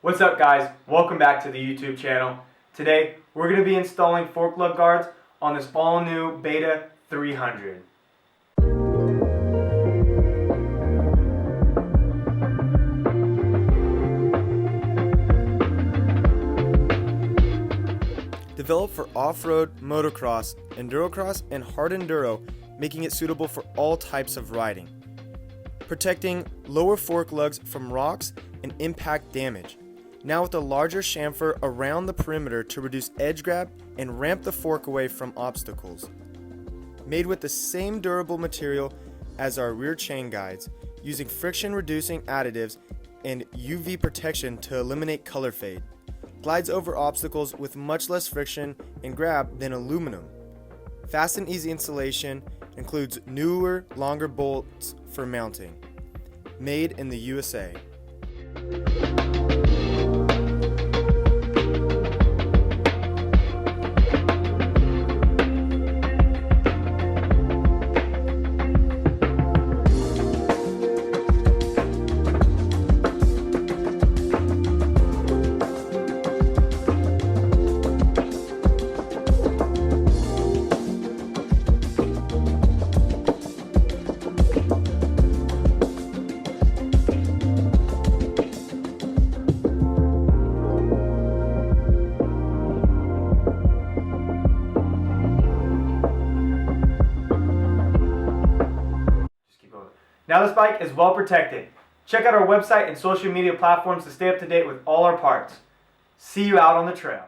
What's up guys, welcome back to the YouTube channel. Today we're going to be installing fork lug guards on this all new Beta 300. Developed for off-road, motocross, endurocross, and hard enduro, making it suitable for all types of riding. Protecting lower fork lugs from rocks and impact damage. Now with a larger chamfer around the perimeter to reduce edge grab and ramp the fork away from obstacles. Made with the same durable material as our rear chain guides, using friction-reducing additives and UV protection to eliminate color fade. Glides over obstacles with much less friction and grab than aluminum. Fast and easy installation, includes newer, longer bolts for mounting. Made in the USA. Now this bike is well protected. Check out our website and social media platforms to stay up to date with all our parts. See you out on the trail.